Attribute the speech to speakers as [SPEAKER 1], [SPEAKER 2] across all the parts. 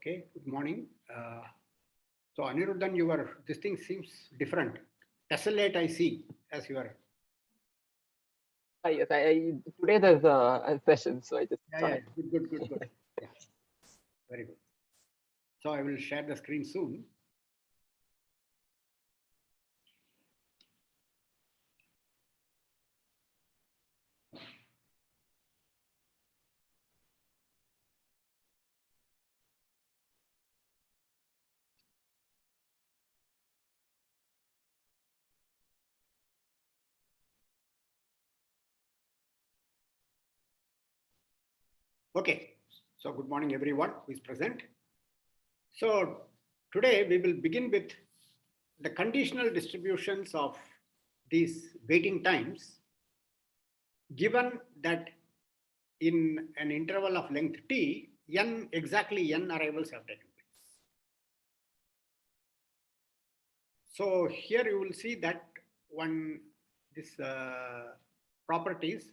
[SPEAKER 1] Okay, good morning. So Aniruddhan, this thing seems different. Tessellate I see as your.
[SPEAKER 2] Yes, today there's a session, so I just
[SPEAKER 1] Yeah, good. Yeah, very good. So I will share the screen soon. Okay, so good morning everyone who is present. So today we will begin with the conditional distributions of these waiting times, given that in an interval of length t, exactly n arrivals have taken place. So here you will see that this properties,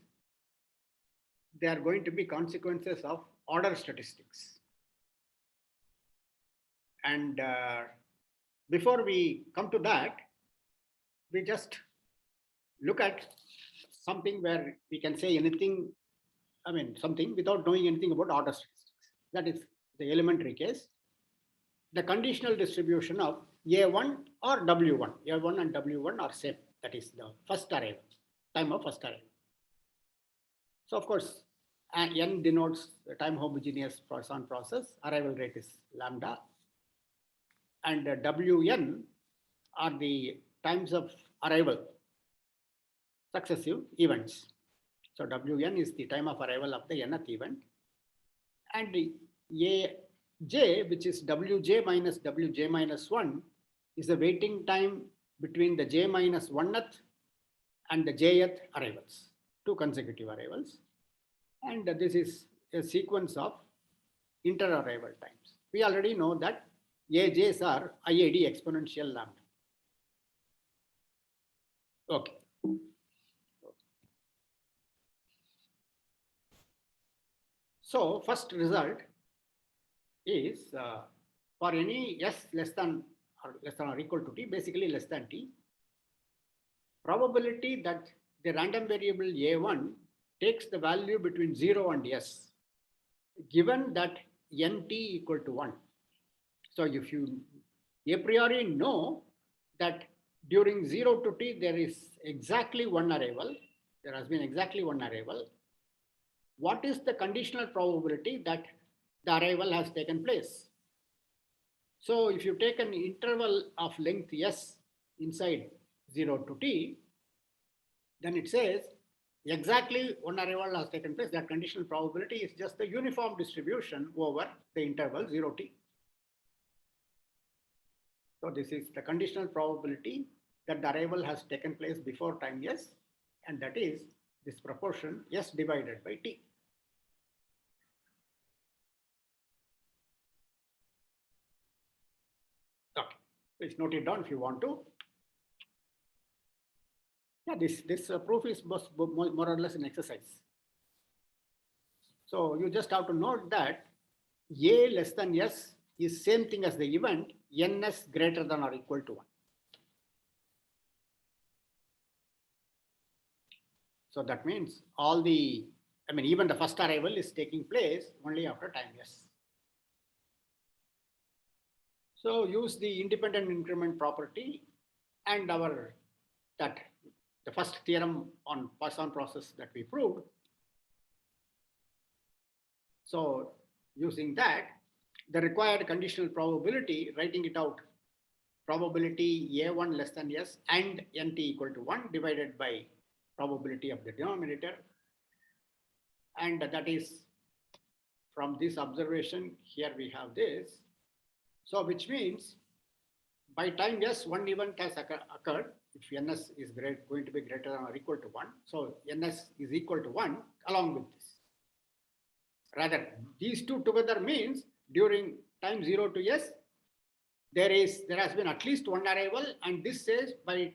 [SPEAKER 1] they are going to be consequences of order statistics. And before we come to that, we just look at something where we can say anything, something without knowing anything about order statistics. That is the elementary case. The conditional distribution of A1 or W1. A1 and W1 are same. That is the first arrival, time of first arrival. So of course, n denotes the time homogeneous Poisson process. Arrival rate is lambda. And Wn are the times of arrival, successive events. So Wn is the time of arrival of the nth event. And the Aj, which is Wj minus 1, is the waiting time between the j minus 1th and the jth arrivals, two consecutive arrivals. And this is a sequence of inter-arrival times. We already know that Ajs are IAD exponential lambda. Okay. So first result is for any s less than or equal to t, basically less than t, probability that the random variable a1 takes the value between 0 and s, given that nt equal to 1. So if you a priori know that during 0 to t there is exactly one arrival, there has been exactly one arrival, what is the conditional probability that the arrival has taken place? So if you take an interval of length s inside 0 to t, then it says exactly one arrival has taken place. That conditional probability is just the uniform distribution over the interval 0 t. So this is the conditional probability that the arrival has taken place before time s, and that is this proportion s divided by t. Okay, please note it down if you want to. Yeah, this proof is more or less an exercise. So you just have to note that a less than s is same thing as the event ns greater than or equal to 1. So that means even the first arrival is taking place only after time s. So use the independent increment property and the first theorem on Poisson process that we proved. So using that, the required conditional probability, writing it out, probability a1 less than s and nt equal to 1 divided by probability of the denominator. And that is from this observation, here we have this. So which means by time s, one event has occurred, if ns is going to be greater than or equal to 1. So ns is equal to 1 along with this. Rather, these two together means during time 0 to s, there has been at least one arrival, and this says by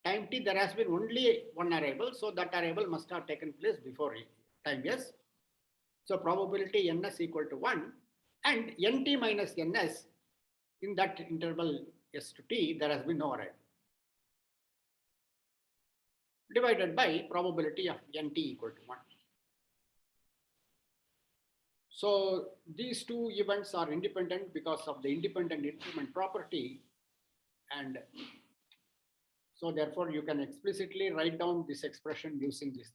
[SPEAKER 1] time t there has been only one arrival, so that arrival must have taken place before time s. So probability ns equal to 1, And nt minus ns, in that interval s to t, there has been no arrival, divided by probability of nt equal to 1. So these two events are independent because of the independent increment property, and so therefore you can explicitly write down this expression using this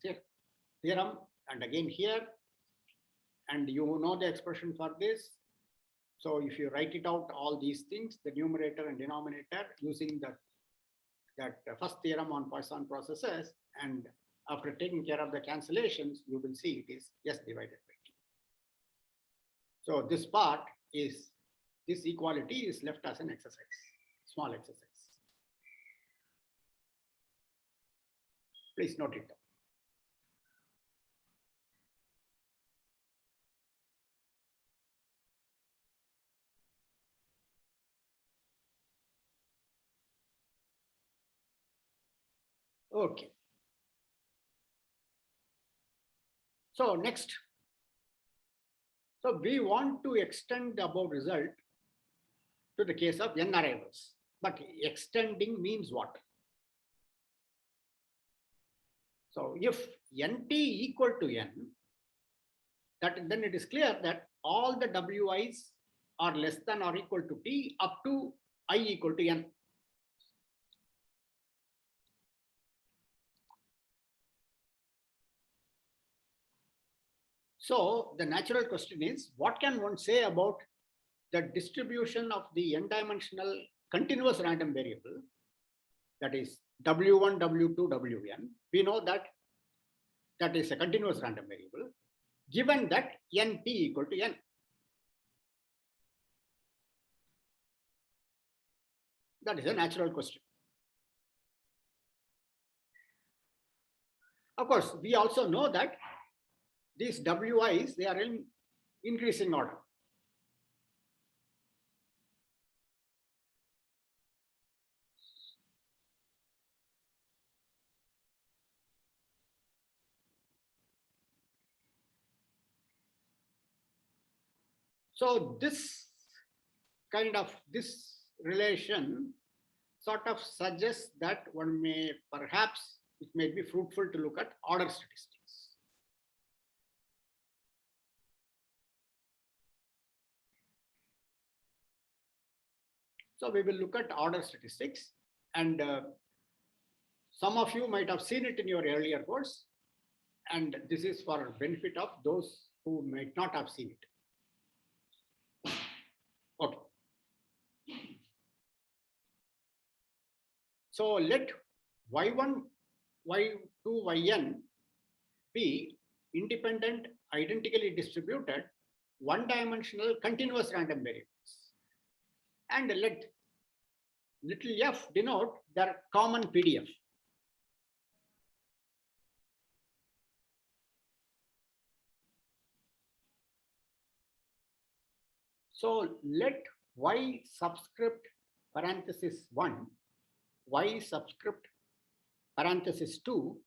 [SPEAKER 1] theorem, and again here, and you know the expression for this. So if you write it out, all these things, the numerator and denominator, using that first theorem on Poisson processes, and after taking care of the cancellations, you will see it is S divided by T. So this part is, this equality is left as an exercise, small exercise. Please note it down. Okay. So next, so we want to extend the above result to the case of n arrivals, but extending means what? So if nt equal to n, then it is clear that all the wi's are less than or equal to t up to I equal to n. So the natural question is, what can one say about the distribution of the n-dimensional continuous random variable, that is w1, w2, wn? We know that that is a continuous random variable, given that np equal to n. That is a natural question. Of course, we also know that these wi's, they are in increasing order. So this relation sort of suggests that one may perhaps, it may be fruitful to look at order statistics. So we will look at order statistics, and some of you might have seen it in your earlier course, and this is for benefit of those who might not have seen it. Okay. So let y1, y2, yn be independent, identically distributed, one-dimensional continuous random variables. And let little f denote their common PDF. So let y subscript parenthesis 1, y subscript parenthesis 2,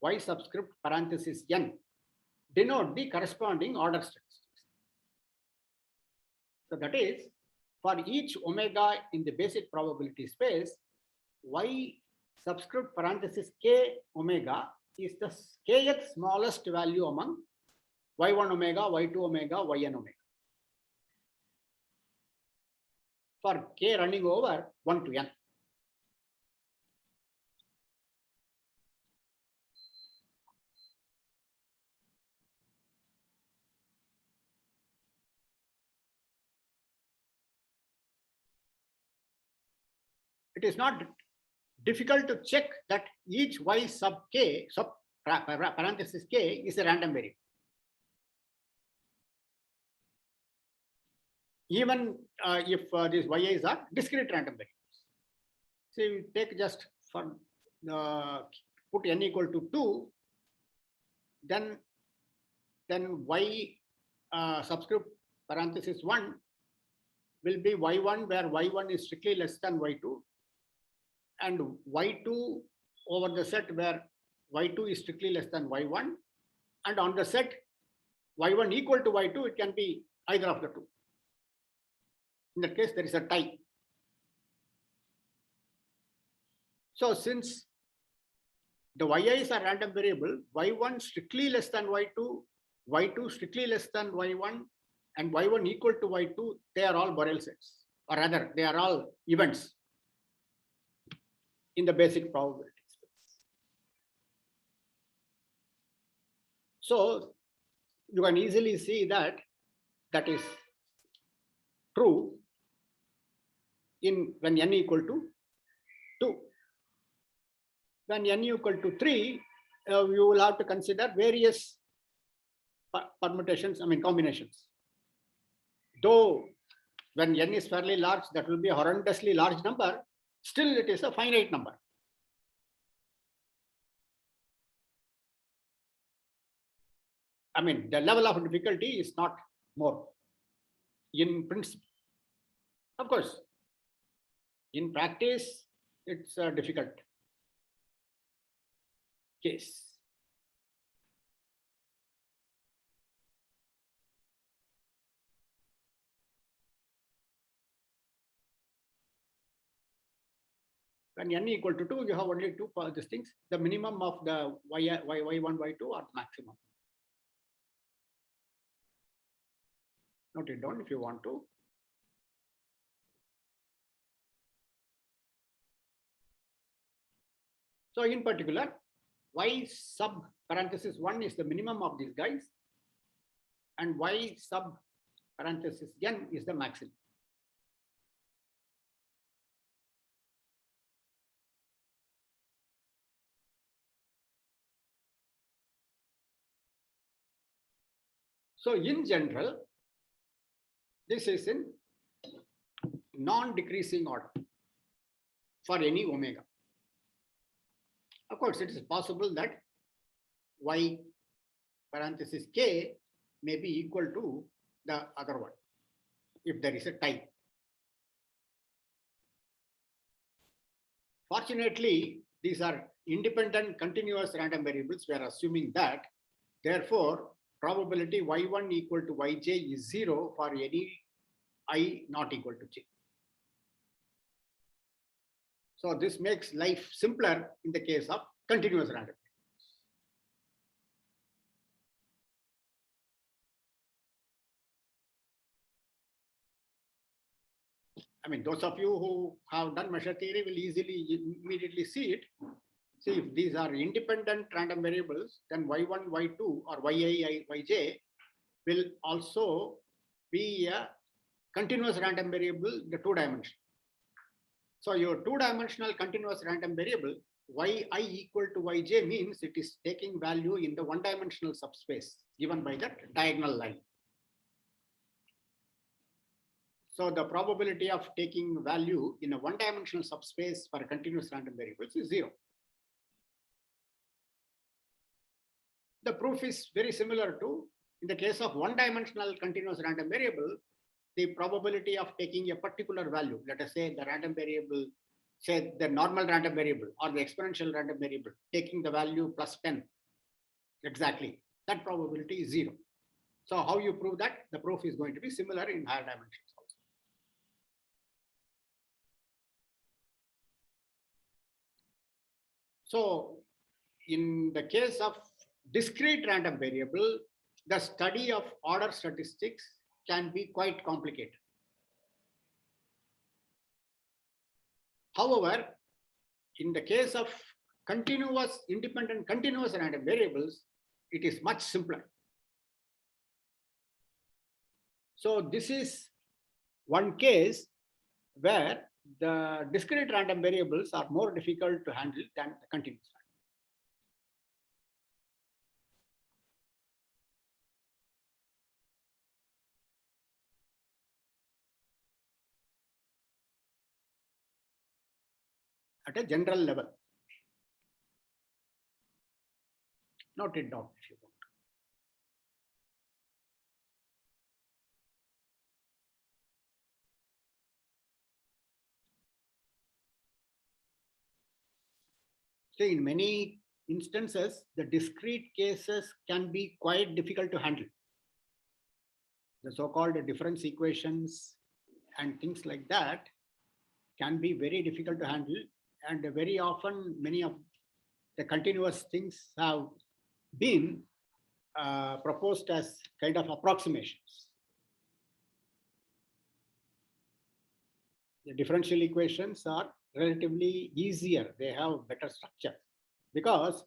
[SPEAKER 1] y subscript parenthesis n denote the corresponding order statistics. So that is, for each omega in the basic probability space, y subscript parenthesis k omega is the kth smallest value among y1 omega, y2 omega, yn omega, for k running over 1 to n. It is not difficult to check that each y sub k, sub parenthesis k, is a random variable. Even if these yi's are discrete random variables. So you take just for put n equal to 2, then y subscript parenthesis 1 will be y1, where y1 is strictly less than y2, and y2 over the set where y2 is strictly less than y1, and on the set y1 equal to y2, it can be either of the two. In that case, there is a tie. So since the yi's are random variable, y1 strictly less than y2, y2 strictly less than y1, and y1 equal to y2, they are all Borel sets, or rather, they are all events in the basic probability space. So you can easily see that that is true in when n equal to 2. When n equal to 3, you will have to consider various permutations, combinations. Though when n is fairly large, that will be a horrendously large number, still it is a finite number. The level of difficulty is not more in principle. Of course, in practice, it's a difficult case. When n equal to 2, you have only two these things. The minimum of the y1, y2 or the maximum. Note it down if you want to. So in particular, y sub parenthesis 1 is the minimum of these guys, and y sub parenthesis n is the maximum. So in general, this is in non-decreasing order for any omega. Of course, it is possible that y parenthesis k may be equal to the other one if there is a tie. Fortunately, these are independent continuous random variables. We are assuming that. Therefore, probability y1 equal to yj is 0 for any I not equal to j. So this makes life simpler in the case of continuous random. Those of you who have done measure theory will immediately see it. See, if these are independent random variables, then y1, y2, or yi, yj will also be a continuous random variable, the two-dimensional. So your two-dimensional continuous random variable, yi equal to yj means it is taking value in the one-dimensional subspace given by that diagonal line. So the probability of taking value in a one-dimensional subspace for continuous random variables is 0. The proof is very similar to, in the case of one-dimensional continuous random variable, the probability of taking a particular value, let us say the random variable, say the normal random variable or the exponential random variable, taking the value plus 10 exactly, that probability is 0. So how you prove that? The proof is going to be similar in higher dimensions also. So in the case of discrete random variable, the study of order statistics can be quite complicated. However, in the case of independent continuous random variables, it is much simpler. So this is one case where the discrete random variables are more difficult to handle than the continuous random. At a general level. Note it down if you want. See, in many instances, the discrete cases can be quite difficult to handle. The so-called difference equations and things like that can be very difficult to handle. And very often, many of the continuous things have been proposed as kind of approximations. The differential equations are relatively easier. They have better structure because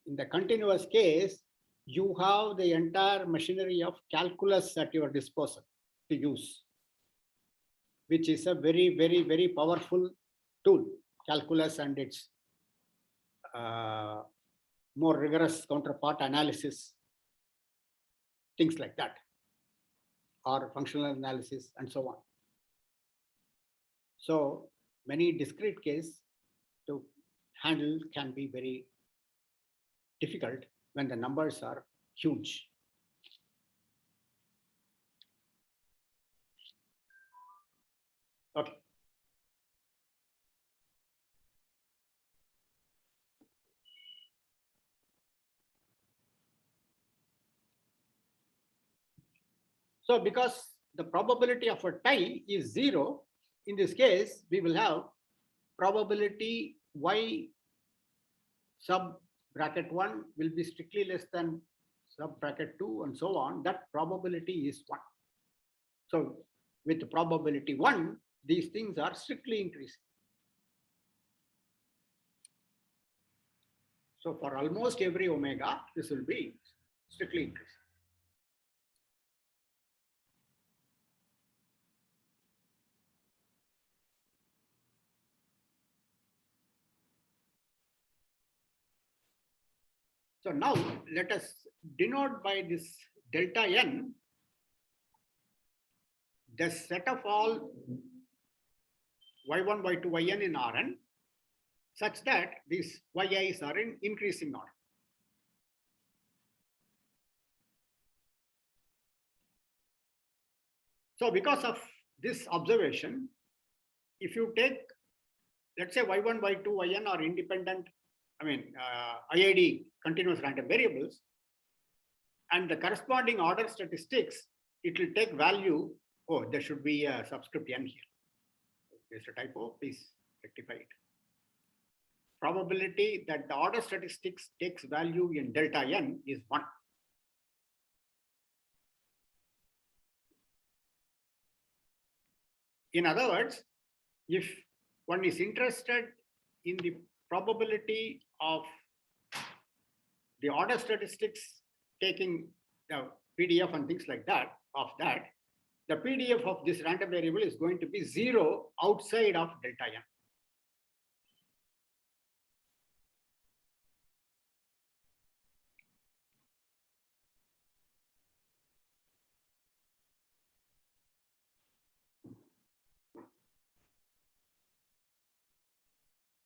[SPEAKER 1] in the continuous case, you have the entire machinery of calculus at your disposal to use, which is a very, very, very powerful tool, calculus and its more rigorous counterpart analysis, things like that, or functional analysis and so on. So many discrete case to handle can be very difficult when the numbers are huge. Okay. So because the probability of a tie is 0, in this case, we will have probability y sub bracket 1 will be strictly less than sub bracket 2 and so on. That probability is 1. So with probability 1, these things are strictly increasing. So for almost every omega, this will be strictly increasing. So now let us denote by this delta n the set of all y1, y2, yn in Rn such that these yi's are in increasing order. So because of this observation, if you take, let's say y1, y2, yn are independent, IID continuous random variables, and the corresponding order statistics, it will take value. Oh, there should be a subscript n here. There's a typo, please rectify it. Probability that the order statistics takes value in delta n is 1. In other words, if one is interested in the probability of the order statistics taking the PDF and things like that, the PDF of this random variable is going to be 0 outside of delta n.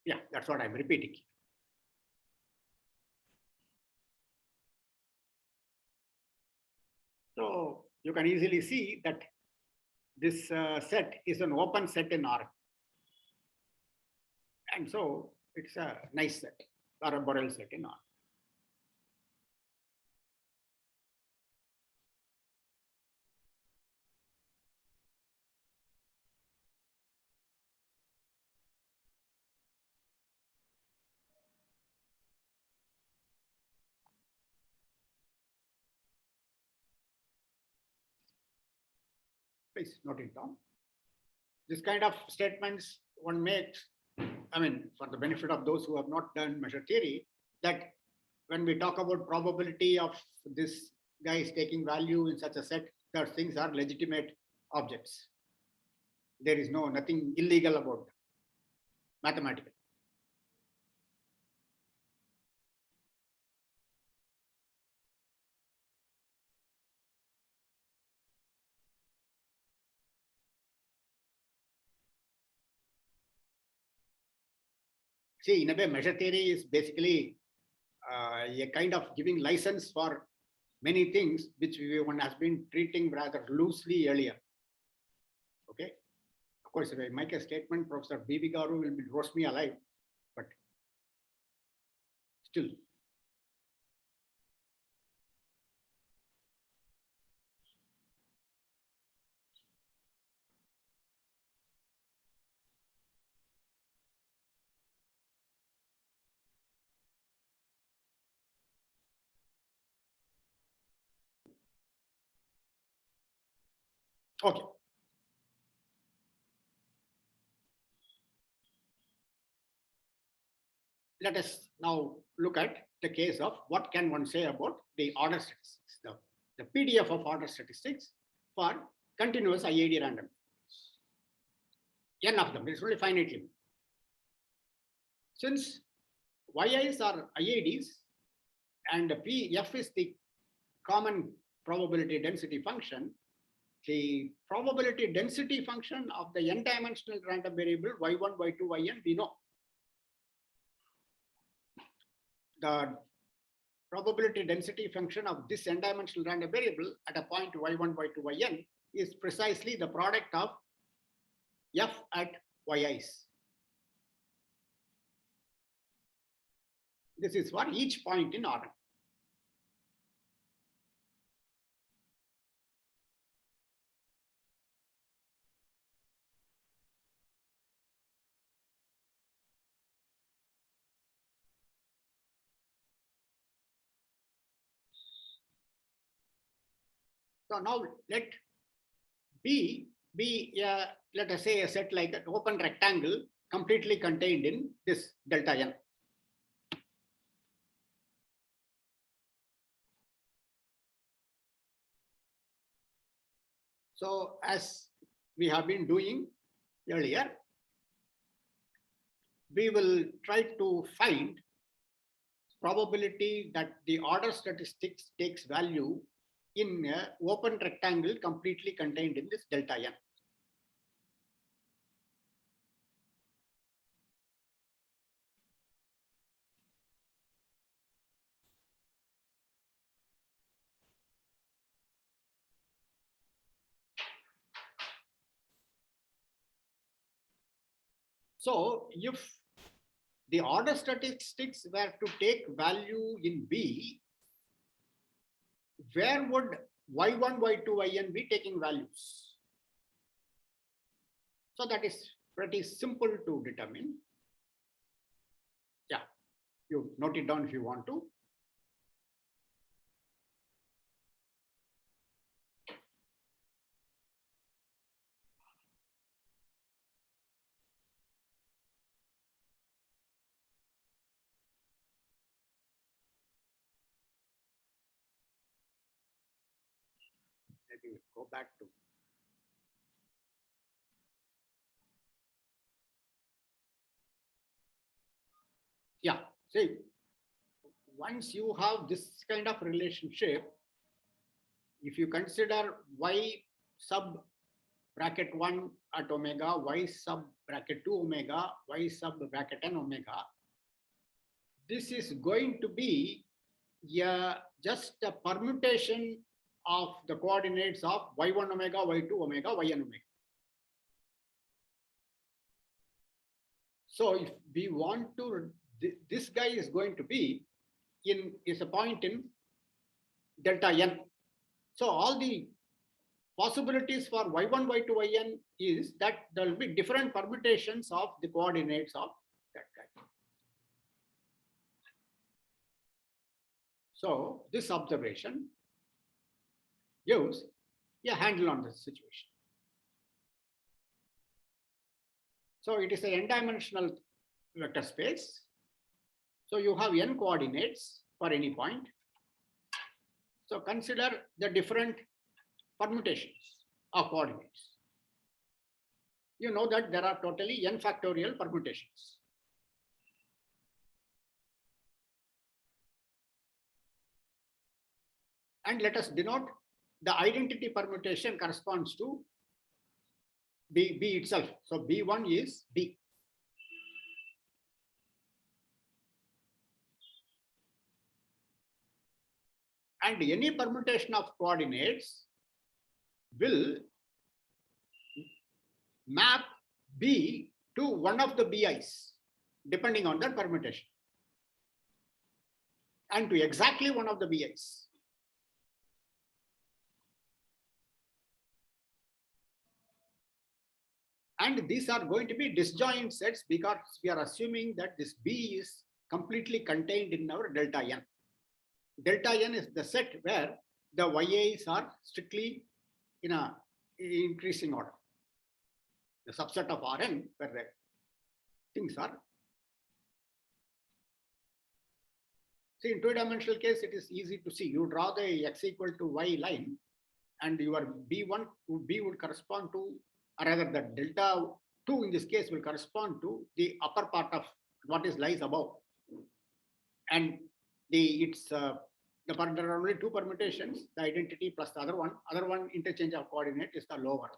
[SPEAKER 1] Yeah, that's what I'm repeating. So you can easily see that this set is an open set in R. And so it's a nice set, or a Borel set in R. Please note it down. This kind of statements one makes, for the benefit of those who have not done measure theory, that when we talk about probability of this guy is taking value in such a set, those things are legitimate objects. There is nothing illegal about them, mathematical. See, in a way, measure theory is basically a kind of giving license for many things which one has been treating rather loosely earlier. Okay. Of course, if I make a statement, Professor B.B. Garu will roast me alive, but still. Okay. Let us now look at the case of what can one say about the order statistics, the PDF of order statistics for continuous IID random. N of them, it's only finitely. Since YIs are IIDs and PF is the common probability density function, the probability density function of the n-dimensional random variable y1, y2, yn, we know. The probability density function of this n-dimensional random variable at a point y1, y2, yn is precisely the product of f at yi's. This is for each point in order. So now let B be, let us say, a set like an open rectangle completely contained in this delta n. So as we have been doing earlier, we will try to find probability that the order statistics takes value in an open rectangle completely contained in this delta n. So if the order statistics were to take value in B, where would y1, y2, yn be taking values? So that is pretty simple to determine. Yeah, you note it down if you want to. Let me go back to. Yeah, see, once you have this kind of relationship, if you consider y sub bracket 1 at omega, y sub bracket 2 omega, y sub bracket n omega, this is going to be just a permutation of the coordinates of y1 omega, y2 omega, yn omega. So if we want to, this guy is going to be is a point in delta n. So all the possibilities for y1, y2, yn is that there will be different permutations of the coordinates of that guy. So this observation gives a handle on this situation. So it is an n-dimensional vector space. So you have n coordinates for any point. So consider the different permutations of coordinates. You know that there are totally n factorial permutations. And let us denote the identity permutation corresponds to B itself. So B1 is B. And any permutation of coordinates will map B to one of the BIs, depending on that permutation, and to exactly one of the BIs. And these are going to be disjoint sets because we are assuming that this B is completely contained in our delta n. Delta n is the set where the YAs are strictly in increasing order. The subset of Rn where the things are. See, in two-dimensional case, it is easy to see. You draw the x equal to y line, and your B1 would correspond to, or rather the delta 2 in this case will correspond to the upper part of what is lies above. And there are only two permutations, the identity plus the other one interchange of coordinate is the lower.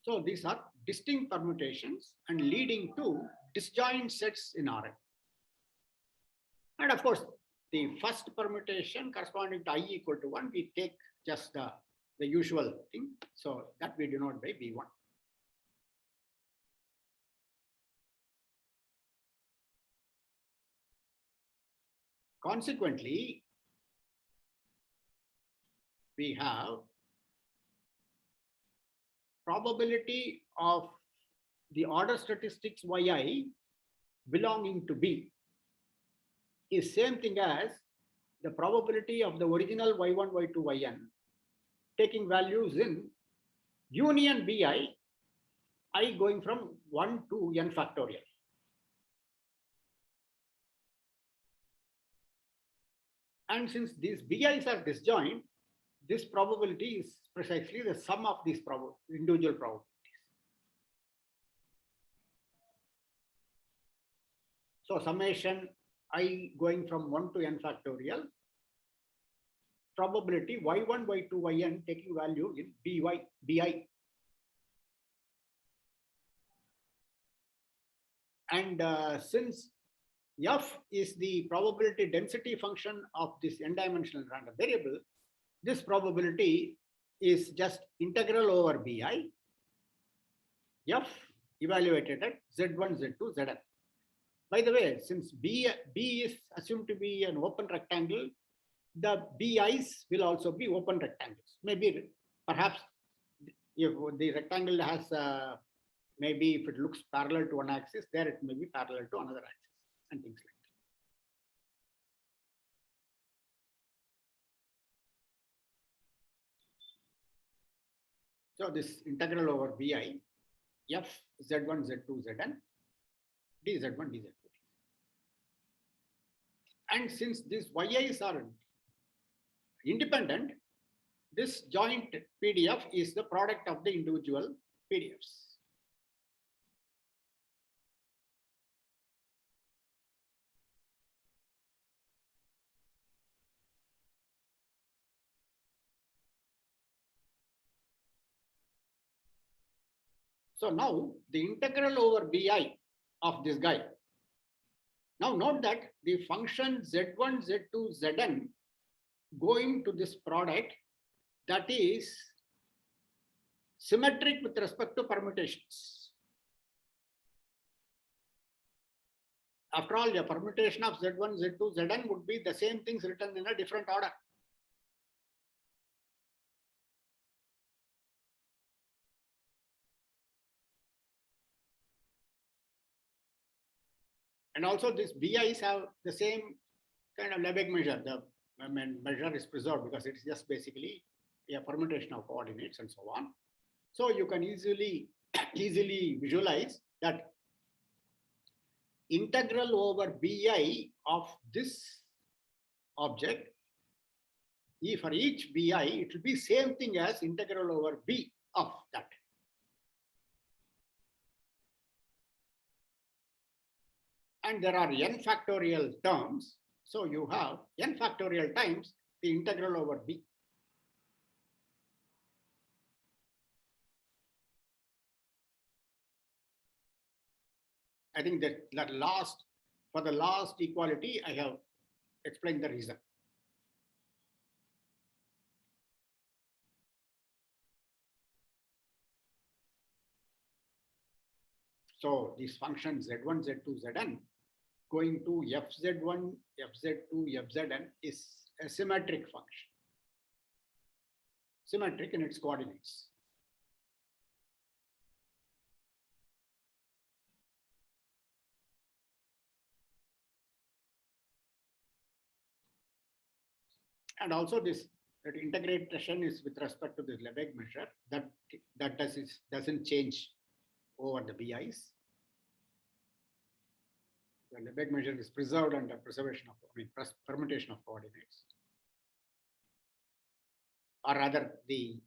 [SPEAKER 1] So these are distinct permutations and leading to disjoint sets in Rn. And of course, the first permutation corresponding to I equal to 1, we take just the usual thing. So that we denote by B1. Consequently, we have probability of the order statistics yi belonging to B is same thing as the probability of the original y1, y2, yn taking values in union bi, I going from 1 to n factorial. And since these bi's are disjoint, this probability is precisely the sum of these individual probabilities. So summation I going from 1 to n factorial, probability y1, y2, yn taking value in bi. And since f is the probability density function of this n-dimensional random variable, this probability is just integral over bi, f evaluated at z1, z2, zn. By the way, since B is assumed to be an open rectangle, the bi's will also be open rectangles. Maybe, perhaps, if the rectangle has, maybe if it looks parallel to one axis, there it may be parallel to another axis and things like that. So this integral over bi, f z1, z2, zn, dz1, dz2. And since these yi's are independent, this joint PDF is the product of the individual PDFs. So now the integral over bi of this guy. Now note that the function z1, z2, zn going to this product, that is symmetric with respect to permutations. After all, a permutation of z1, z2, zn would be the same things written in a different order. And also these bi's have the same kind of Lebesgue measure. The measure is preserved because it's just basically a permutation of coordinates and so on. So you can easily visualize that integral over bi of this object, for each bi, it will be same thing as integral over b of that. And there are n factorial terms. So you have n factorial times the integral over b. I think that for the last equality, I have explained the reason. So this function z1, z2, zn going to fz1, fz2, fzn is a symmetric function. Symmetric in its coordinates. And also this that integration is with respect to this Lebesgue measure that doesn't change over the BIs. The Lebesgue measure is preserved under permutation of coordinates, or rather the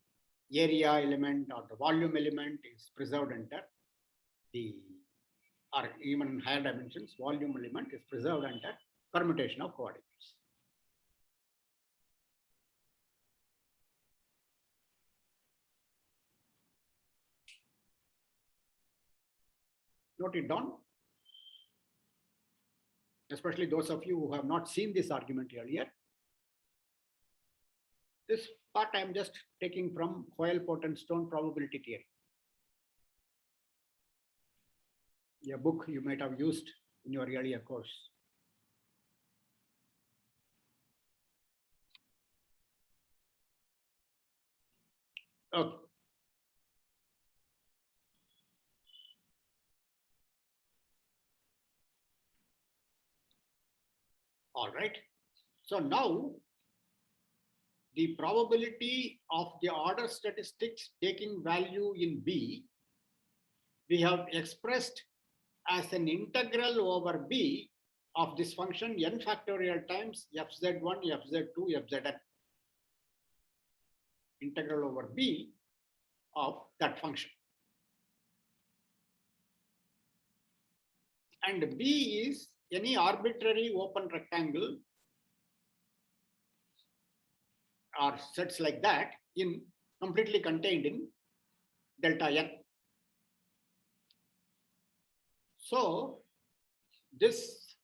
[SPEAKER 1] area element or the volume element is preserved under the, or even higher dimensions, volume element is preserved under permutation of coordinates. Note it down, especially those of you who have not seen this argument earlier. This part I am just taking from Hoyle-Portenstone probability theory, a book you might have used in your earlier course. Okay. All right. So now the probability of the order statistics taking value in B, we have expressed as an integral over B of this function n factorial times fz1, fz2, fzn. Integral over B of that function. And B is any arbitrary open rectangle or sets like that in completely contained in delta n. So this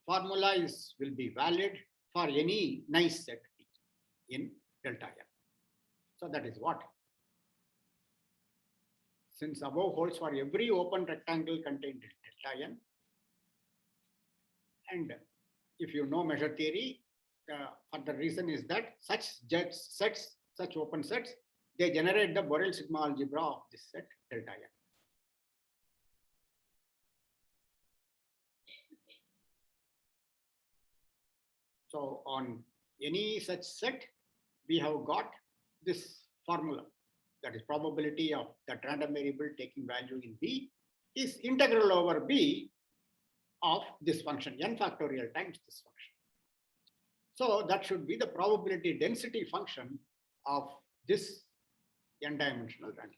[SPEAKER 1] formula will be valid for any nice set in delta n. So that is what. Since above holds for every open rectangle contained in delta n, and if you know measure theory, for the reason is that such sets, such open sets, they generate the Borel sigma algebra of this set delta n. So on any such set, we have got this formula, that is probability of that random variable taking value in B is integral over B of this function n factorial times this function. So that should be the probability density function of this n-dimensional random.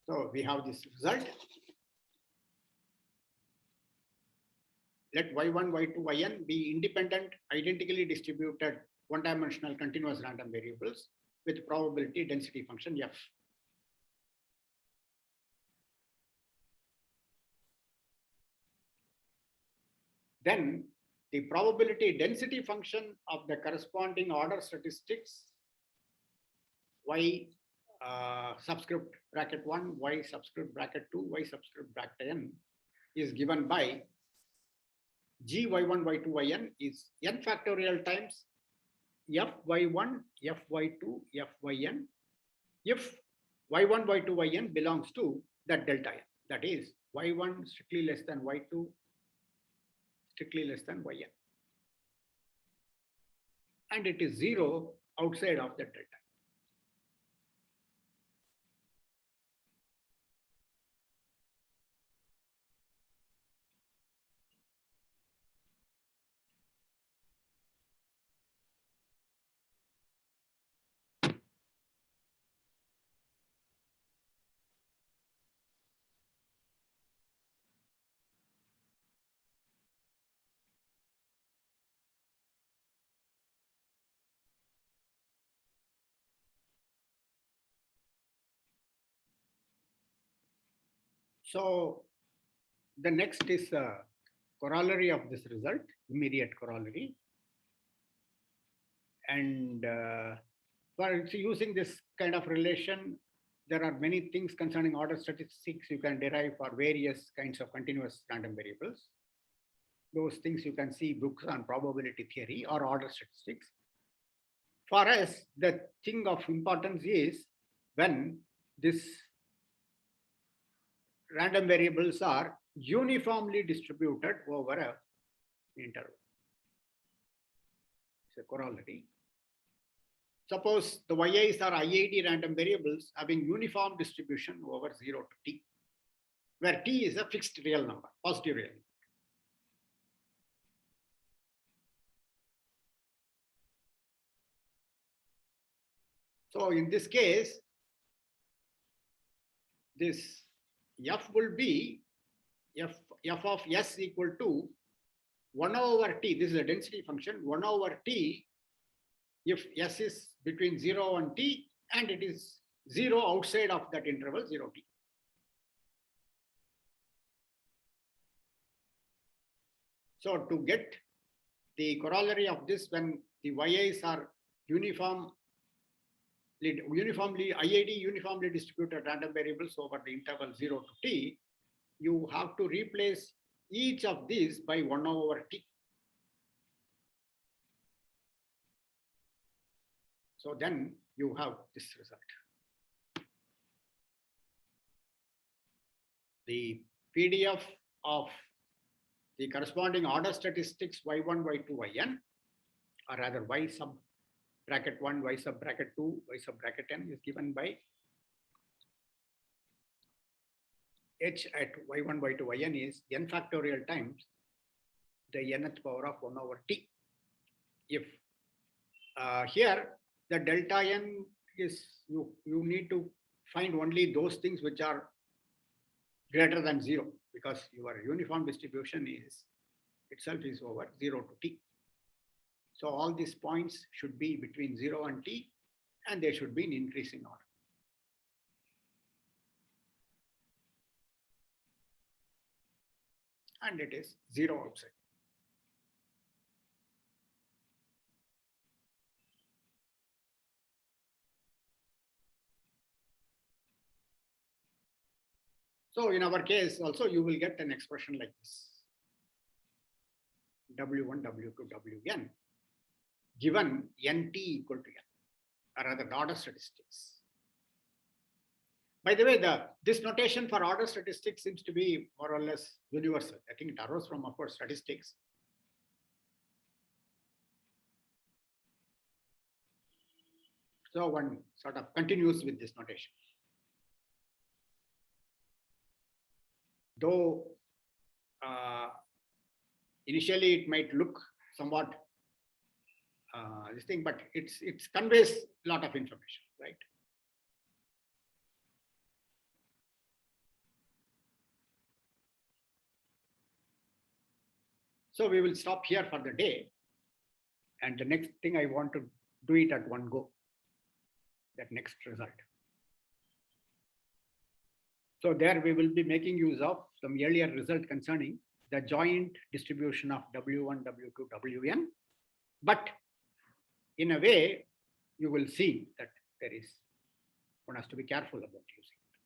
[SPEAKER 1] So we have this result. Let y1, y2, yn be independent, identically distributed one-dimensional continuous random variables with probability density function f. Then the probability density function of the corresponding order statistics y subscript bracket 1, y subscript bracket 2, y subscript bracket n is given by g y1, y2, yn is n factorial times fy1, fy2, fyn if y1, y2, yn belongs to that delta n. That is y1 strictly less than y2, strictly less than yn. And it is 0 outside of that delta. So the next is a corollary of this result, immediate corollary. And for using this kind of relation, there are many things concerning order statistics you can derive for various kinds of continuous random variables. Those things you can see books on probability theory or order statistics. for us, the thing of importance is when this random variables are uniformly distributed over a interval. It's a corollary. Suppose the YIs are IID random variables having uniform distribution over 0 to t, where t is a fixed real number, positive real number. So in this case, this f will be f of s equal to 1 over t. This is a density function, 1 over t if s is between 0 and t and it is 0 outside of that interval 0 t. So to get the corollary of this, when the YIs are uniformly IID uniformly distributed random variables over the interval 0 to t, you have to replace each of these by 1 over t. So then you have this result. The PDF of the corresponding order statistics y1, y2, yn, or rather y sub bracket 1, y sub bracket 2, y sub bracket n is given by h at y1, y2, yn is n factorial times the nth power of 1 over t. If here the delta n is, you need to find only those things which are greater than 0, because your uniform distribution is itself is over 0 to t. So all these points should be between 0 and t, and they should be in increasing order. And it is 0 outside. So in our case also, you will get an expression like this. W1, W2, Wn, given nt equal to n, or rather the order statistics. By the way, this notation for order statistics seems to be more or less universal. I think it arose from, of course, statistics. So one sort of continues with this notation. Though initially it might look somewhat this thing, but it conveys a lot of information, right? So we will stop here for the day. And the next thing I want to do it at one go, that next result. So there we will be making use of some earlier result concerning the joint distribution of W1, W2, Wn. But in a way, you will see that there is, one has to be careful about using it.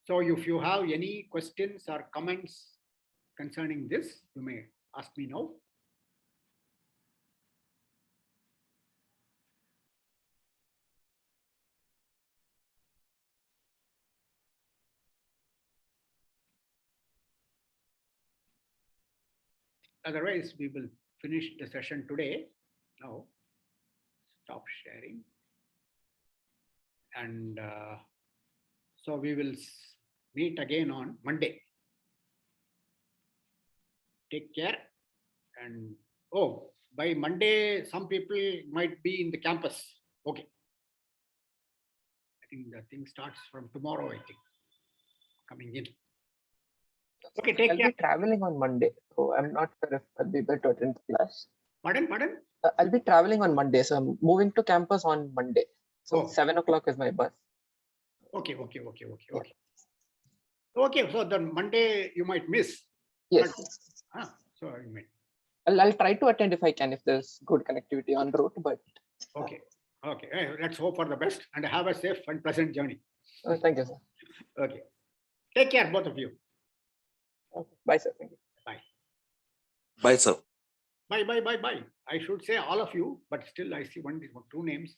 [SPEAKER 1] So if you have any questions or comments concerning this, you may ask me now. Otherwise, we will finish the session today. Now, stop sharing. And so we will meet again on Monday. Take care. And oh, by Monday, some people might be in the campus. Okay. I think the thing starts from tomorrow, I think, coming in. Okay, take care.
[SPEAKER 2] I'll be traveling on Monday, so I'm not sure if I'll be able to attend class.
[SPEAKER 1] Pardon?
[SPEAKER 2] I'll be traveling on Monday, so I'm moving to campus on Monday. So 7 o'clock is my bus.
[SPEAKER 1] Okay. Okay, so then Monday you might miss.
[SPEAKER 2] Yes.
[SPEAKER 1] But, so you might.
[SPEAKER 2] I'll try to attend if I can, if there's good connectivity on route, but.
[SPEAKER 1] Okay. Hey, let's hope for the best and have a safe and pleasant journey.
[SPEAKER 2] Thank you, sir.
[SPEAKER 1] Okay. Take care, both of you.
[SPEAKER 2] Okay. Bye, sir. Thank you.
[SPEAKER 1] Bye.
[SPEAKER 3] Bye, sir.
[SPEAKER 1] Bye. I should say all of you, but still I see two names.